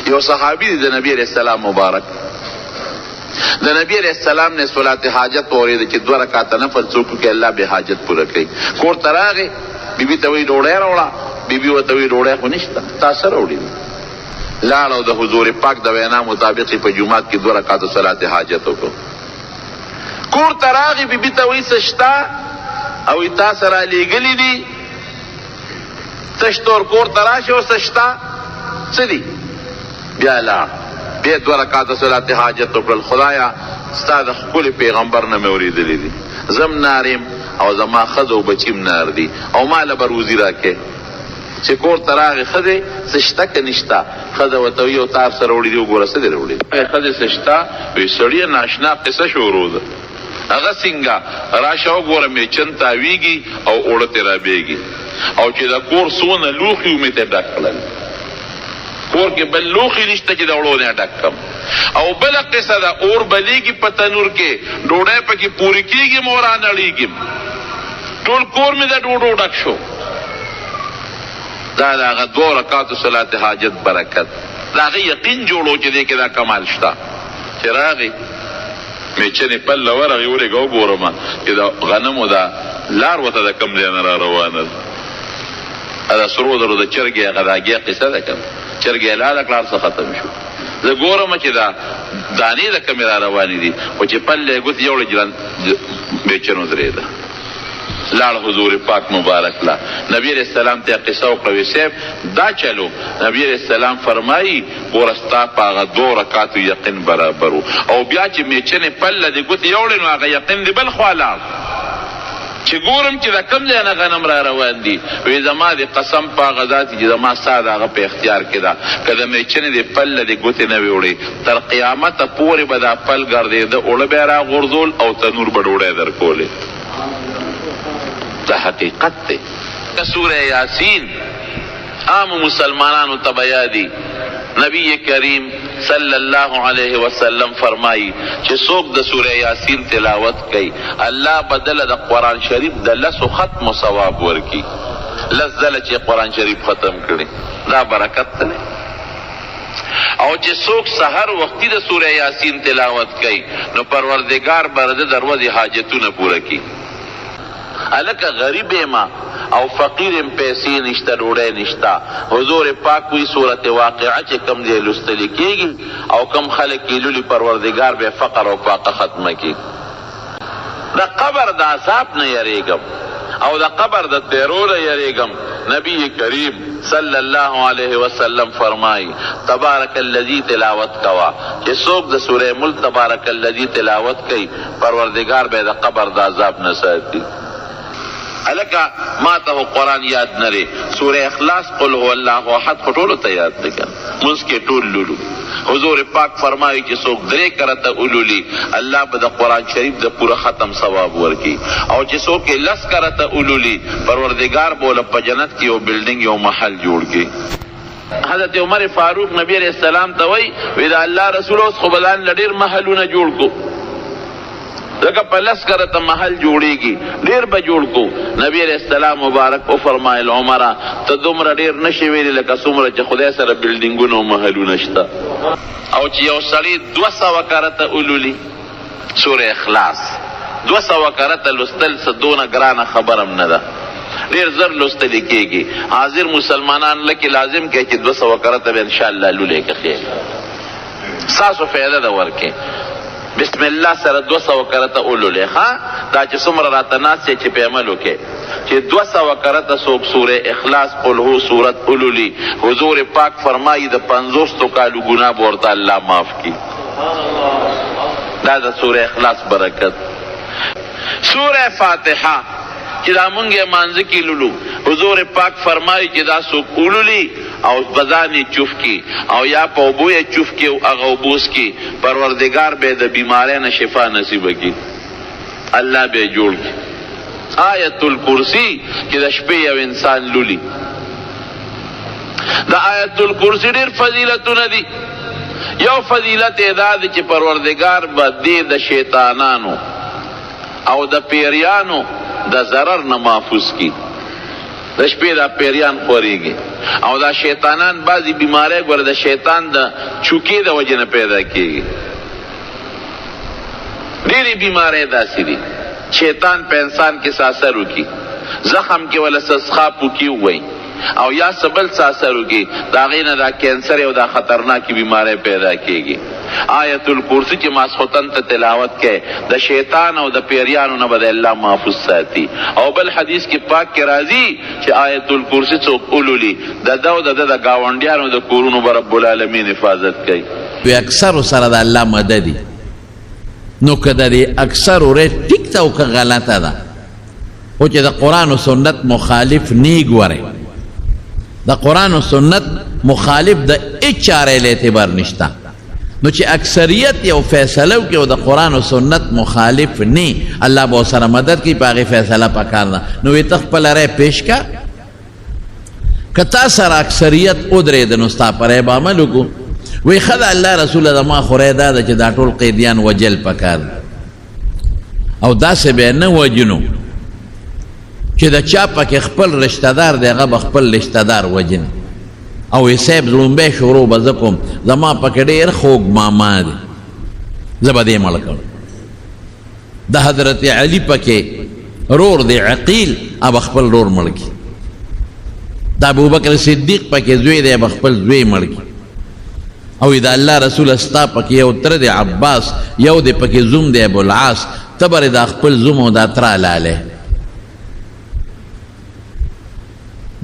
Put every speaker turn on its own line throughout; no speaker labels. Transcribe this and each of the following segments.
یو صحابی دی د نبی علیہ السلام مبارک، د نبی علیہ السلام نے صلات حاجت اورید چې 2 رکعاته نفل څوک کې الله به حاجت پوره کوي. کور ته راغی، بیبي ته وی ډوډۍ راوړه، بیبي ورته وی ډوډۍ خو نشته، تا څه راوړي؟ لاړ او د حضور پاک د وینا مطابق په جمعات کې 2 رکعاته صلات حاجت وکړو. کور ته راغی، بیبي ته وی څه شته؟ او تا سره لیږلي دي تشتور کور ته راشه او څه شته؟ څه دي؟ بیا لاړ، بیا 2 رکعاته صلات حاجت وکړل. خدایا ستا د ښکلي پیغمبر نه مې اورېدلي دي، زم ناریم او زما ښځه او بچیم نار دي، او ما له به روزي راکې. چې کور ته راغې ښځې څه شته که نشته؟ ښځه ورته وي یو تار سره وړي دي، وګوره څه دې راوړي؟ ښځې څه شته؟ وایي سړیه ناشنا قصه شروع ده. هغه څنګه؟ راشه وګوره میچن تاویږي او اوړه ترې رابېږي، او چې د کور څونه لوښي ومې ته ډک کړل، کور کې بل لوښي نشته چې د اوړو نه ډک کړم. او بله قصه ده، اور بلیږي په تنور کې، ډوډۍ پکې پورې کېږي مو رانړېږي، ټول کور مې د ډوډو ډک شو. دا د هغه 2 رکعاتو صلات حاجت برکت، د هغه یقین جوړو چې دې کې دا کمال شته. چې راغی میچنې پله ورغې ولېږه وګورم چې د غنمو دا لار ورته د کوم ځای نه را روانه ده. دا سرو زرو د چرګې هغه د هګۍ قصه ده که چرګې لاړه کړه هر څه ختم شو. زه ګورم چې دا دانې د کومې را روانې دي، خو چې پله یې ګوتې یوړې جران میچن ودرېده. لاړ حضور پاک مبارک لا نبی علیہ السلام ته قصه وکړه، صاحب دا چلو. نبی علیہ السلام فرمایي ګوره ستا په هغه 2 رکعاتو یقین برابر و، او بیا چې میچنې پله دې ګوتې یوړې نو هغه یقین دې بل خوا لاړ. چې ګورم چې د کوم ځای نه غنم را روان دي، وایي زما د قسم په هغه ذات چې زما ستا د هغه په اختیار کې ده، که د میچنې د پله د ګوتې نه وي وړې تر قیامته پورې به دا پل ګرځېده، اوړه به یې راغورځول او تنور به ډوډۍ درکولې. دا حقیقت دی. سورہ یاسین عام مسلمانانو ته بیادي. نبی کریم صلی الله علیه وسلم فرمائی چې څوک د سورہ یاسین تلاوت کوي الله بدل د قرآن شریف د 10 ختم ثواب ورکی. 10 ځله چې قرآن شریف ختم کړي دا برکت دی. او چې څوک سحر وختي د سورہ یاسین تلاوت کوي نو پروردگار به د دروازې حاجتونه پوره کړي. الکه غریب ما او فقیر پیسې نشته، ډوډۍ نشته. حضور پاک وی صورت واقعه چې کم دی لوستل کېږي او کم خلک یې لولي پروردگار به فقر او فاقه ختمه کړي. د قبر د عذاب نه یریږم او د قبر د تیرو نه یریږم. نبی کریم صلی الله علیه وسلم فرمائی تبارک الذی تلاوت کوا چې څوک د سورہ ملک تبارک الذی تلاوت کوي پروردگار به د قبر د عذاب نه ساتي. الکه ما ته قرآن یاد نری، سورہ اخلاص قل هو الله احد خو ټولو ته یاد دی کنه، موږ کې ټول لولو. حضور پاک فرمایي چې څوک 3 کرته اولولي الله به د قرآن شریف د پوره ختم ثواب ورکي، او چې څوک 10 کرته اولولي پروردگار بوله په جنت کې یو بلډینګ یو محل جوړ کړي. حضرت عمر فاروق نبی علیہ السلام ته وی دا الله رسول اوس خو بلان لډیر محلونه جوړ کو، لکه په 10 کرته محل جوړیږي، ډیر به جوړ کو. نبی علیہ السلام مبارک او فرمایل عمره ته دومره ډیر نشي ویلي لکه څومره چې خدای سره بلډینګونه او محلونه شته. او چې یو سړی 200 کرته اولولي سورہ اخلاص 200 کرته لوستل څه دونه ګرانه خبرم نه ده، ډیر زر لوستل کېږي. حاضر مسلمانان لکه لازم کې چې 200 کرته به ان شاء الله لولې کې ساسو فائدہ ده ورکه. بسم الله سره 200 کرته اولولې ها دا چې څومره راته ناس چې په عمل وکړي چې 200 کرته څوک سورہ اخلاص قل هو سورت اولولي حضور پاک فرمایي د 50 کالو ګناه ورته الله معاف کړي. دا د سورہ اخلاص برکت. سورہ فاتحه چې دا مونږه مانځ کې لولو حضور پاک فرمایي چې دا څوک اولولي او بزانی چوف کی او یا په اوبوی چوف کی او هغه اوبوس کی پروردگار به د بیماری نه شفا نصیب کی، الله به جوړ کی. آیت الکرسی چې د شپې یو انسان لولي، د آیت الکرسی ډیر فضیلتونه دي. یو فضیلت ادا دی چې پروردگار به دې د شیطانانو او د پیریانو د ضرر نه محفوظ کی. د شپې دا پیریان خورېږي او دا شیطانان بعضې بیماری ګوره د شیطان د چوکې د وجې نه پیدا کېږي. ډېرې بیماری داسې دي شیطان په انسان کې څه اثر وکړي، زخم کې ولا څه څښاپ وکړي ووایي او یا څه بل څه اثر وکړي، د هغې نه دا کینسر او دا خطرناکې بیماری پیدا کېږي. آیت الکرسی چې ماسخوتن ته تلاوت کې د شیطان او د پیریانو نه به د الله محفوظ ساتي. او بل حدیث کې پاک کې راځي چې آیت الکرسی څوک اولولي د ده او د ده د ګاونډیانو د کورونو به رب العالمین حفاظت کوي.
وی اکثرو سره د الله مددي. نو که د دې اکثرو ریټ ټیک ده او که غلطه ده خو چې د قرآن و سنت مخالف نی ګورئ، د قرآن و سنت مخالف د هیڅ چارې له اعتبار نشته. نو چې اکثریت یو فیصله وکړي او د قرآن و سنت مخالف نی، الله به ورسره مدد کوي، په هغې فیصله پکار ده. نو وی ته خپله رای پیش کا، که تا سره اکثریت ودرېده نو ستا په رای به عمل وکړو. وی ښه ده الله رسوله زما خو رای دا ده چې دا ټول قیدیان وجل پکار ده او داسې به نه وجنو چې د چا پکې خپل رشته دار دی هغه به خپل رشته دار وجني. او وی صاحب لومبی شروع به زه کوم، زما پکې ډېر خوږ ماما دی، زه به دې مړ کړم. د حضرت علي پکې رور دی عقیل، به خپل رور مړ کړي. د ابوبکر صدیق پکې زوی دی، به خپل زوی مړ کړي. او د الله رسول ستا پکې یو تره دی عباس، یو دی پکې زوم دی ابوالعاص، ته به دا خپل زوم او دا تره لالی.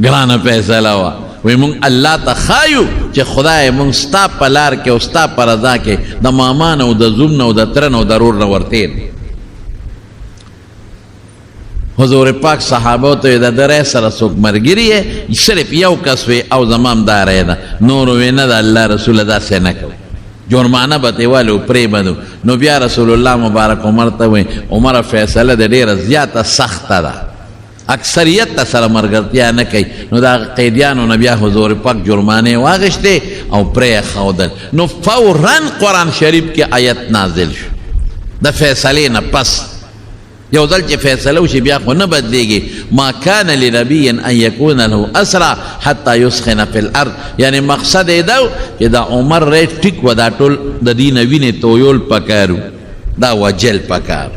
ګرانه فیصله وه. وی مونږ الله ته ښایو چې خدای مونږ ستا په لار کې او ستا په رضا کې د ماما نه او د زوم نه او د تره نه او د رور نه ورتېر. حضور پاک صحابو ته د ده رای سره څوک ملګري یې، صرف یو کس وی او زما هم دا رای ده، نور وی نه د الله رسوله داسې نه کوي، جرمانه به ترې والو پرېږدو. نو بیا رسول الله مبارک عمر ته وی عمره فیصله د ډېره زیاته سخته ده، اکثریت ته سره ملګرتیا نه کوي. نو دا قیدیانو نه بیا حضور پاک جرمانې واغېښتې او پرېښودل. نو فوراً قرآن شریف کې آیت نازل شو د فیصلې نه پس. یو ځل چې فیصله وشي بیا خو نه بدلیږي. ما کان لنبی ان یکون له اسرا حتی یسخن فی الارض، یعنی مقصد یې دا چې دا عمر ری ټیک و، دا ټول د دې نه وینې تویول پکارو، دا وجل پکار.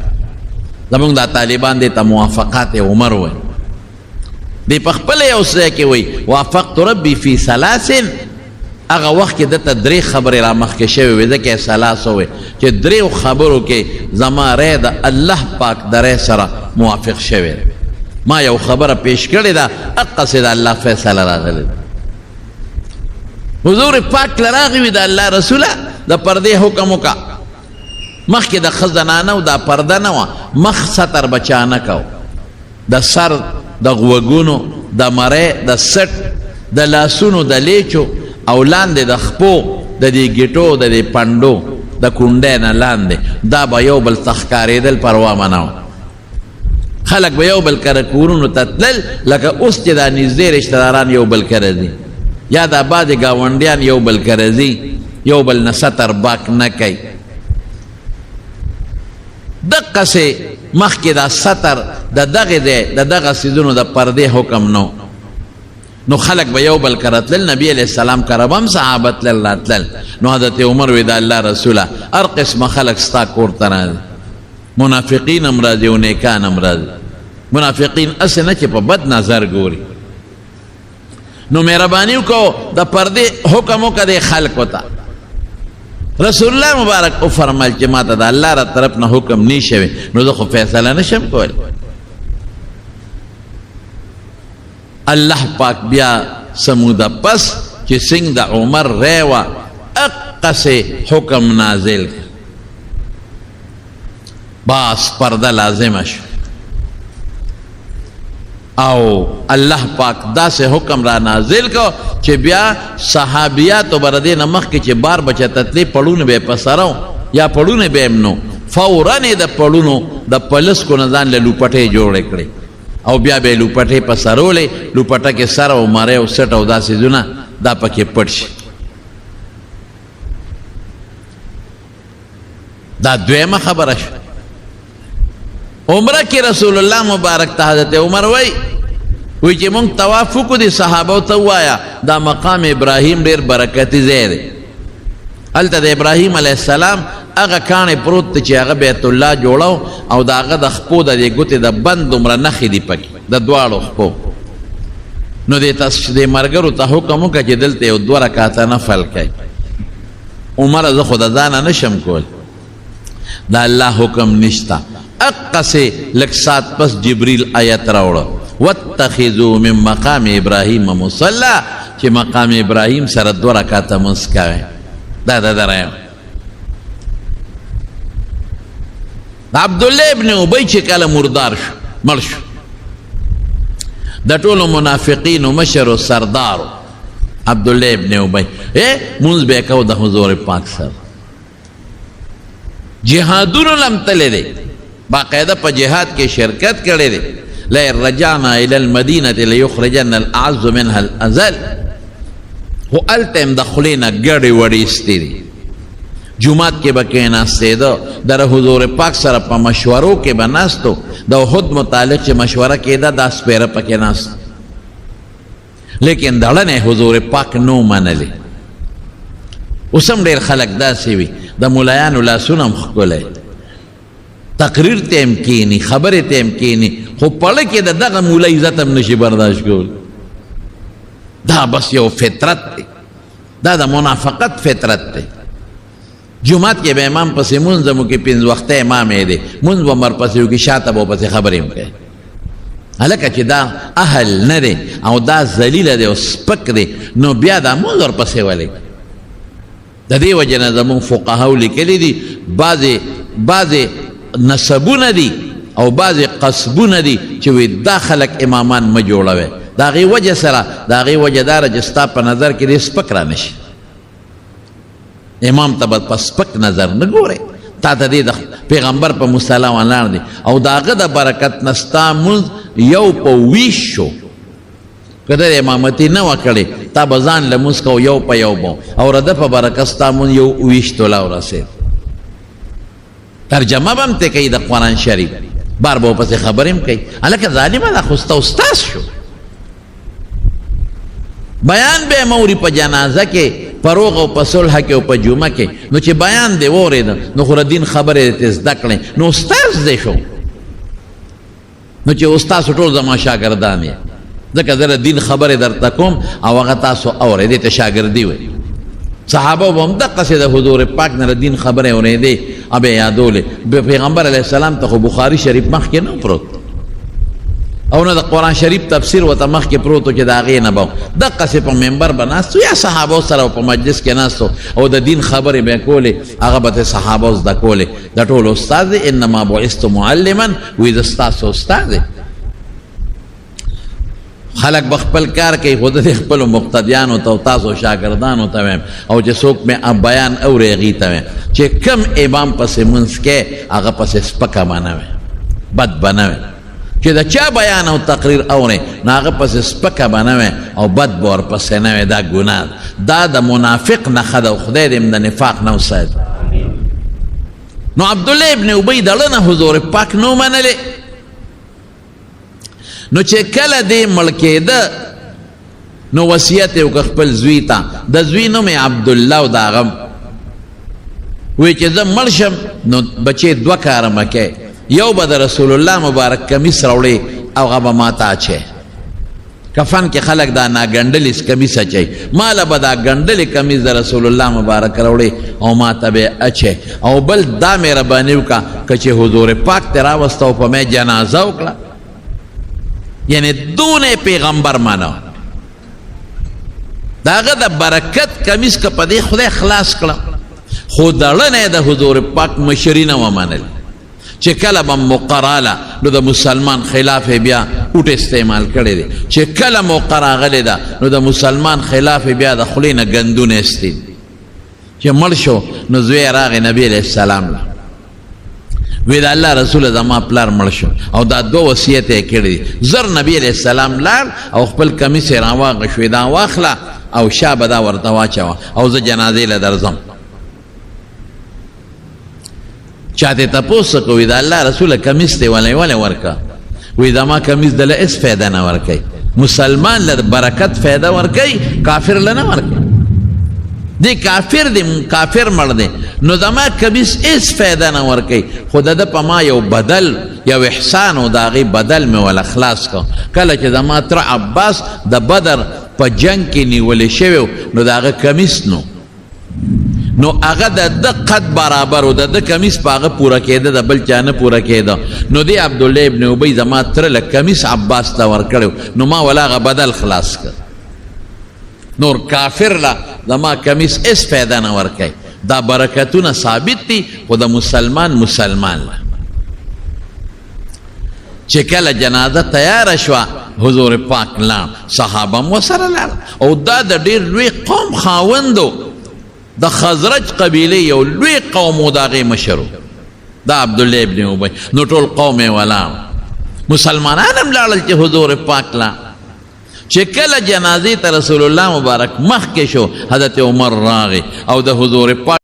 زمونږ دا طالبان دې ته موافقات عمر وایي. دی په خپله یو ځای کې وایي وافقت ربي فی ثلاث، هغه وخت کې دته درې خبرې را مخکې شوې وې، ځکه یې ثلاث ووایي چې درېو خبرو کې زما رای د الله پاک د رای سره موافق شوی. ما یو خبره پیش کړې ده، هغسې د الله فیصله راغلې ده. حضور پاک له راغی وي د الله رسوله د پردې حکم وکړه. مخکې د ښه زنانه او دا پرده نه وه، مخ ستر به چا نه کو، د سر د غوږونو د مرۍ د سټ د لاسونو د لیچو او لاندې د خپو د دې ګیټو د دې پنډو د کونډۍ نه لاندې دا به یو بل ته ښکارېدل، پروا به نه وه. خلک به یو بل کره کورونو ته تلل لکه اوس چې دا نږدې رشتهداران یو بل کره ځي، یا دا بعضې ګاونډیان یو بل کره ځي، یو بل نه ستر باک نه کوي. دقسې مخکې دا ستر د دغې دی د دغه څیزونو د پردې حکم نو. نو خلق به یو بل کره تلل، نبی علیہ السلام کره به هم صحابه تلل راتلل. نو حضرت عمر وی د الله رسوله هر قسمه خلق ستا کور ته راځي، منافقین هم راځي او نیکان هم راځي. منافقین اسې نه چې په بد نظر ګوري. نو مهرباني وکړو د پردې حکم وکړه دې خلقو ته. رسول الله مبارک او فرمایل چې ما ته د الله را طرف نه حکم نی شوی، نو زه خو فیصله نشم کولی. الله پاک بیا سموده پس چې څنګه د عمر رای وه اقسې حکم نازل کړ، باس پرده لازمه شو. او الله پاک داسې حکم را نازل کو چې بیا صحابیاتو به د دې نه مخکې چې بار بچه تتلی پړونه به یې په سره یا پړونه به یې نو، فوراً یې د پړونو د پلسکو نه ځان له لوپټې جوړې کړې او بیا به یې لوپټې په سرولې، لوپټه کې سر او مرۍ او سټ او دا څیزونه دا پکې پټ شي. دا دویمه خبره شوه. عمره کې رسول الله مبارک ته حضرت عمر وی وی چې مونږ طواف وکړو دې صحابو ته ووایه دا مقام ابراهیم ډېر برکتي ځای دی هلته د ابراهیم علیه السلام هغه کاڼی پروت دی چې هغه بیت الله جوړو او د هغه د خپو د دې ګوتې د بند دومره نښې دي پکې د دواړو خپو نو دې ملګرو ته حکم وکړه چې دلته یو 2 رکعاته نفل کوي عمره زه خو د ځانه نشم کول د الله حکم نشته اقصې لږ ساعت پس جبریل آیت راوړه واتخذوا من مقام ابراهیم مصلی چې مقام ابراهیم سره 2 رکعاته مونځ کوئ دا درایم عبدالله ابن ابی چې کله مردار شو مړ شو د ټولو منافقینو مشر و سردارو عبدالله ابن ابی مونځ به یې کو د حضور پاک سره جهادونو لم تللی دی باقاعده په جهاد کې شرکت کړی دی لئن رجعنا الى المدینة لیخرجن الاعز منها الاذل خو هلته هم د خولې نه ګډې وړې ایستې دي جومات کې به کېناستېده د حضور پاک سره په مشورو کې به ناستو د احد متعلق چې مشوره کېده دا سپېره پکې ناست لیکن دړنې حضور پاک نو منلې اوس هم ډېر خلک داسې وي د ملایانو لاسونه هم ښکلی تقریر ته هم کښېني خبرې ته هم کښېني خو پړه کې د دغه مولا عزت هم نشي برداشت کول دا بس یو فطرت دی دا د منافقت فطرت دی جمعات کې به امام پسې مونځ مو کې 5 وخته امام یې دی مونځ به مرپسې وکړي شاته به پسې خبرې هم کوي هلکه چې دا اهل نه دی او دا ذلیله دی او سپک دی نو بیا دا مونځ ورپسې ولې د دې وجې نه زمونږ فقهاو لیکلي دي بعضې نسبونه دي او بعضې قصبونه دي چې وی دا خلک امامان مه جوړوئ د هغې وجه سره د هغې وجه داره چې ستا په نظر کې دې سپک را نشي امام ته به په سپک نظر نه ګورئ تا ته دې د پیغمبر په مصطلح ولاړ دی او د هغه د برکت نه ستا مونځ یو په 20 شو که د امامتي نه وه کړې تا به ځان لمونځ کو یو په یو به او د ده په برکت ستا مونځ یو 20 توله ورسېد ترجمه به هم ته کوي د قرآن شریف بار به ورپسې خبرې هم کوي هلکه ظالمه دا خو ستا استاذ شو بیان به موري په جنازه کې په روغ او په صلح کې او په جمعه کې نو چې بیان دې واورېده نو خو د دین خبرې دې زده کړې نو استاذ دې شو نو چې استاذ ټول زما شاګردان یې ځکه زه د دین خبرې درته کوم او هغه تاسو اورئ دې ته شاګردي وایي صحابه به هم دقسې د حضور پاک نه د دین خبرې اورېدې او به یې یادولې پیغمبر علیه السلام ته خو بخاري شریف مخکې نه پروت او نه د قرآن شریف تفسیر ورته مخکې پروت و چې د هغې نه به دقسې په منبر به ناستو یا صحابو سره په مجلس کې ناستو او د دین خبرې به یې کولې هغه به صحابو زده کولې د ټولو استاد دی انما بعثت معلما وی زه ستاسو استاد دی خلق بخپل کار کوي خود د خپل مقتدیانو ته او تاسو شاګردانو ته ویم او چې څوک مې بیان اوري هغې ته ویم چې کم امام پسې منځ کې هغه پسې سپکه به نه وی بد به نه وی چې د چا بیان او تقریر اوري نو هغه پسې سپکه به نه وی او بد به ورپسې نه وی دا ګناه دا د منافق نښه ده او خدای دې د نفاق نه وساتي نو عبدالله ابن ابی دړه نه حضور پاک نو منلې نو چې کله دې مړ کېده نو وصیت یې وکړ خپل زوی ته د زوی نوم یې عبدالله او د هغه وی چې زه مړ شم نو بچې 2 کاره مه کوې یو به د رسول الله مبارک کمیس راوړې او هغه به ما ته اچوې کفن کې خلک دا ناګنډلې کمیس اچوي ماله به دا ګنډلې کمیس د رسول الله مبارک راوړې او ما ته به یې اچوې او بل دا مهرباني وکړه که چې حضور پاک ته راوسته او په مې جنازه وکړه یعنی دونه پیغمبر مانو داغه د برکت کمیس که په دې خدای خلاص کړه خو دړنه د حضور پاک مشري نه ومنل چې کله به مقراله نو د مسلمان خلاف بیا اوټ استعمال کړی دی چې کله مقرا غلی ده نو د مسلمان خلاف بیا د خولې نه ګندونه ایستي چې مړ شو نو زوی راغی نبی علیه السلام له وی د الله رسول زما پلار مړ شو او دا 2 وصیت یې کړي دي زر نبی علیه السلام لاړ او خپل کمیس یې راواغشوې دا واخله او شا به دا ورته واچوه او زه جنازې له درځم چاته تپوس کو وی د الله رسول کمیس ته ولې ورکا وی زما کمیس دله اس فایده نه ورکي مسلمان له برکت فایده ورکوي کافر له نه ورکوي دی کافر دی کافر مړ دی نو زما کمیس هیڅ فایده نه ورکوي خو د ده په ما یو بدل یو احسان و د هغې بدل مې وله خلاص کړ کله چې زما تره عباس د بدر په جنگ کې نیولی شوی نو د هغه کمیس نو هغه د ده قد برابر و د ده کمیس په هغه پوره کېده د بل چا نه پوره کېده نو دی عبدالله ابن ابی زما تره له کمیس عباس ته ورکړی نو ما ولا هغه بدل خلاص کړ نور کافر له زما کمیس هیڅ فایده نه ورکوي دا برکتونه ثابت دي خو د مسلمان له چې کله جنازه تیاره شوه حضور پاک لاړ صحابه هم ورسره لاړ او دا د ډېر لوی قوم خاوند د خزرج قبیلې یو لوی قوم و د هغې مشر دا عبدالله ابن ابی نو ټول قوم یې ولاړ مسلمانان هم لاړل چې حضور پاک لاړ چې کله جنازې ته رسول الله مبارک مخکې شو حضرت عمر راغی او د حضور پاک